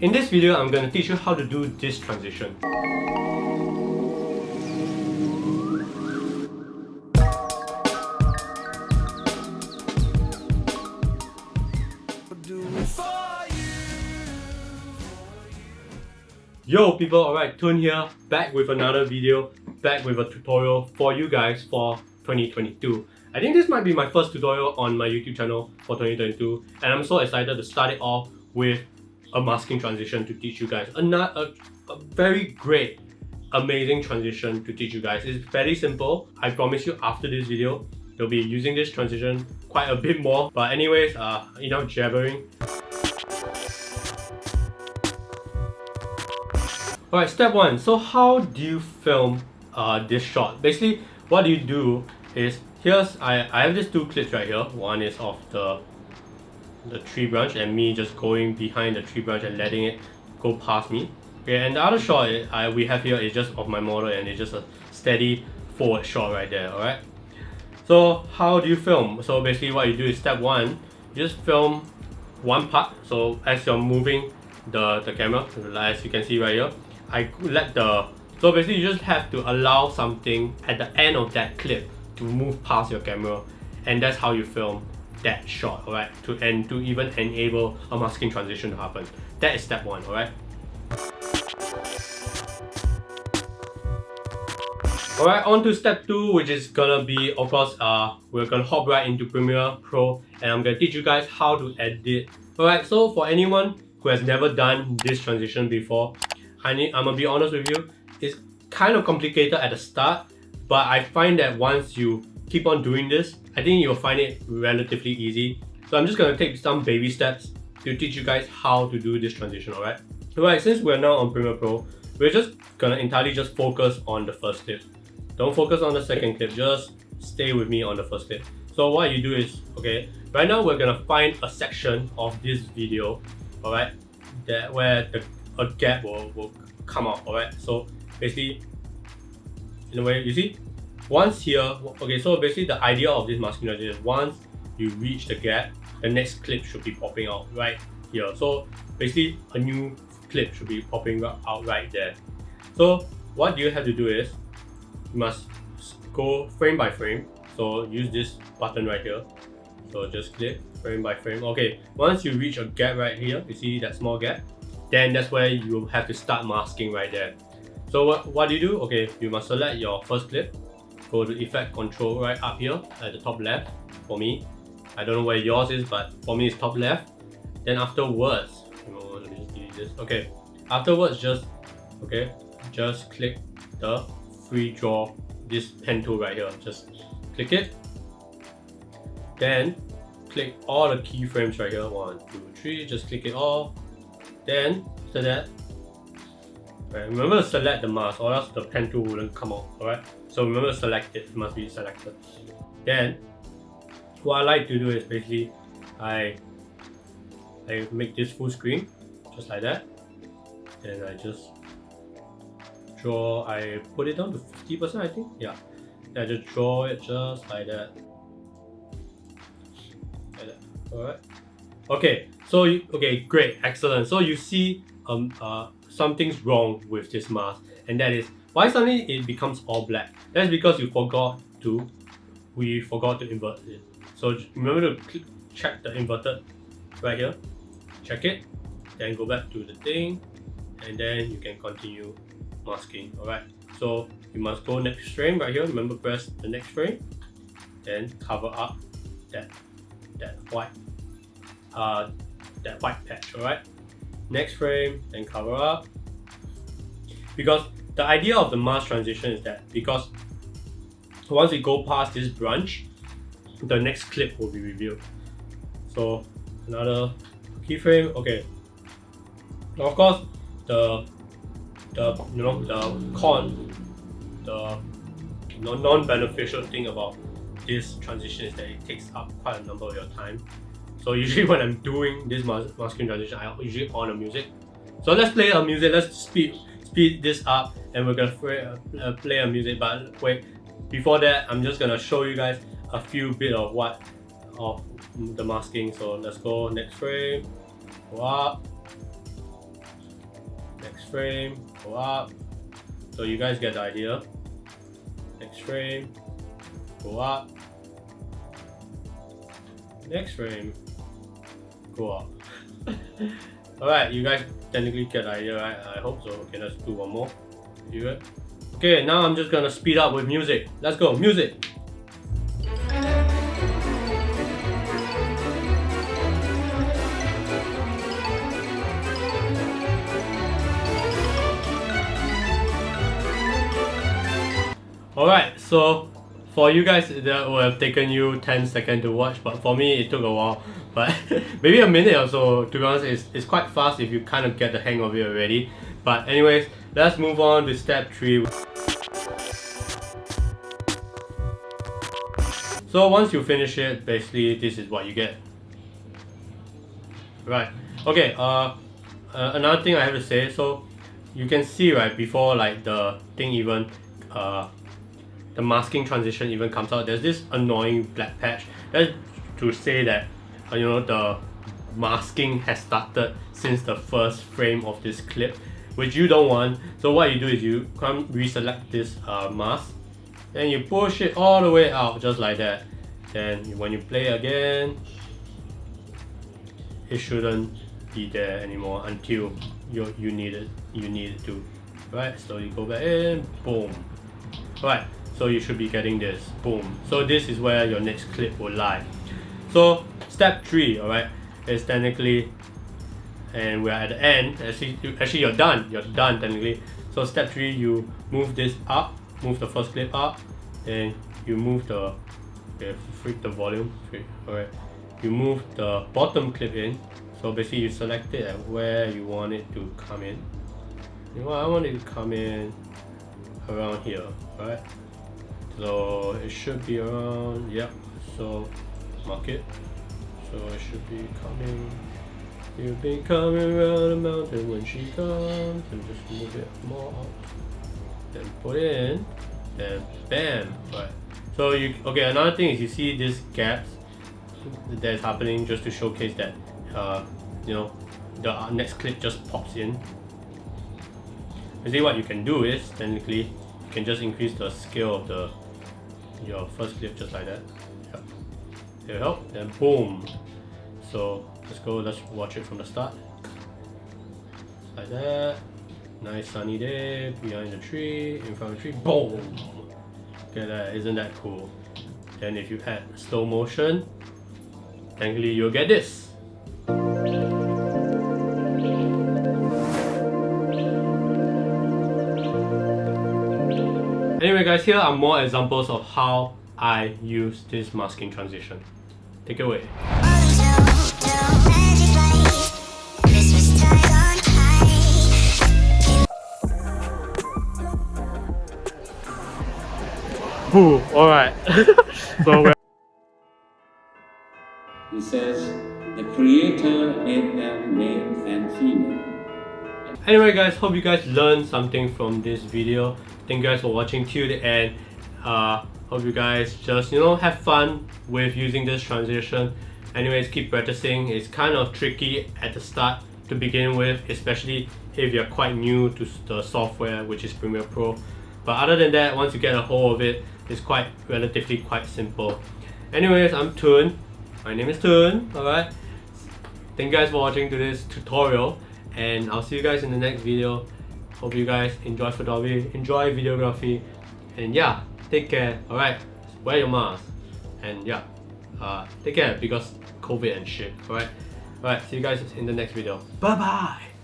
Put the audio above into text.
In this video, I'm going to teach you how to do this transition. Yo people, alright, Tun here, back with another video, back with a tutorial for you guys for 2022. I think this might be my first tutorial on my YouTube channel for 2022, and I'm so excited to start it off with a masking transition to teach you guys. A very great, amazing transition to teach you guys. It's very simple. I promise you after this video, you'll be using this transition quite a bit more. But anyways, enough jabbering. Alright, step 1. So how do you film this shot? Basically, what you do is, I have these two clips right here. One is of the tree branch and me just going behind the tree branch and letting it go past me. Okay, and the other shot we have here is just of my model, and it's just a steady forward shot right there, alright? So how do you film? So basically what you do is step 1, you just film one part. So as you're moving the camera, as you can see right here, so basically you just have to allow something at the end of that clip to move past your camera, and that's how you film that shot, alright? To even enable a masking transition to happen. That is step 1, alright? Alright, on to step 2, which is gonna be, of course, we're gonna hop right into Premiere Pro, and I'm gonna teach you guys how to edit. Alright, so for anyone who has never done this transition before, I'm gonna be honest with you, it's kind of complicated at the start, but I find that once you keep on doing this, I think you'll find it relatively easy. So I'm just gonna take some baby steps to teach you guys how to do this transition, alright? Alright, since we're now on Premiere Pro, we're just gonna entirely just focus on the first clip. Don't focus on the second clip, just stay with me on the first clip. So what you do is, okay, right now we're gonna find a section of this video, alright, where a gap will come out, alright? So basically, in a way, you see, once here, okay, so basically the idea of this masking transition is once you reach the gap, the next clip should be popping out right here. So basically a new clip should be popping out right there. So what you have to do is, you must go frame by frame. So use this button right here. So just click frame by frame. Okay, once you reach a gap right here, you see that small gap, then that's where you have to start masking right there. So what do you do? Okay, you must select your first clip, go to effect control right up here at the top left for me. I don't know where yours is, but for me it's top left. Then afterwards, let me just delete this. Okay, afterwards just click the free draw, this pen tool right here. Just click it. Then click all the keyframes right here. 1, 2, 3. Just click it all. Then after that, right, remember to select the mask, or else the pen tool wouldn't come out. Alright, so remember to select it. It must be selected. Then what I like to do is basically I make this full screen just like that. Then I just draw. I put it down to 50%, I think. Yeah. Then I just draw it just like that. Like that. Alright. Okay. So okay, great, excellent. So you see something's wrong with this mask, and that is why suddenly it becomes all black. That's because we forgot to invert it. So remember to check the inverted right here. Check it, then go back to the thing, and then you can continue masking. Alright. So you must go next frame right here. Remember, press the next frame, then cover up that white patch. Alright. Next frame, then cover up. Because the idea of the mask transition is that because once we go past this branch, the next clip will be revealed. So another keyframe. Okay. Of course, the non-beneficial thing about this transition is that it takes up quite a number of your time. So usually when I'm doing this masking transition, I usually on a music. So let's play a music. Let's speed this up, and we're gonna play a music. But wait, before that, I'm just gonna show you guys a few bit of the masking. So let's go next frame. Go up. Next frame, go up. So you guys get the idea. Next frame, go up. Next frame, go up. Alright, you guys technically get the idea, right? I hope so. Okay, let's do one more. You good? Okay, now I'm just gonna speed up with music. Let's go, music! Alright, so for you guys that will have taken you 10 seconds to watch, but for me it took a while. But maybe a minute or so, to be honest, it's quite fast if you kind of get the hang of it already. But anyways, let's move on to step 3. So once you finish it, basically this is what you get. Right, okay, another thing I have to say, so you can see right before like the thing even the masking transition even comes out, there's this annoying black patch. That's to say that you know, the masking has started since the first frame of this clip, which you don't want. So what you do is you come reselect this mask, then you push it all the way out just like that. Then when you play again, it shouldn't be there anymore until you need it to. Right, so you go back in, boom. Right, so you should be getting this, boom. So this is where your next clip will lie. So step 3, alright, is technically, and we're at the end, actually you're done technically. So step 3, you move this up, move the first clip up, and you move the, okay, freak the volume, alright, you move the bottom clip in. So basically you select it at where you want it to come in. You know, I want it to come in around here, right? So it should be around, yep, so mark it. So it should be coming. You've been coming around the mountain when she comes, and just move it more out. Then put it in, then bam, right. So you, okay, another thing is you see these gaps that's happening just to showcase that you know, the next clip just pops in. Basically what you can do is, technically, you can just increase the scale of your first clip just like that. Yep. It'll help, then boom. So let's watch it from the start. Like that. Nice sunny day, behind the tree, in front of the tree, boom! Look at that, isn't that cool? Then if you add slow motion, technically you'll get this. Anyway guys, here are more examples of how I use this masking transition. Take it away. Ooh, alright. So he says, the creator made them male and female. Anyway guys, hope you guys learned something from this video. Thank you guys for watching till the end. Hope you guys just, you know, have fun with using this transition. Anyways, keep practicing. It's kind of tricky at the start to begin with, especially if you're quite new to the software, which is Premiere Pro. But other than that, once you get a hold of it, it's relatively quite simple. Anyways, I'm Toon. My name is Toon, alright? Thank you guys for watching to this tutorial, and I'll see you guys in the next video. Hope you guys enjoy photography, enjoy videography, and yeah, take care, alright? Wear your mask, and yeah, take care because COVID and shit, alright? Alright, see you guys in the next video. Bye bye!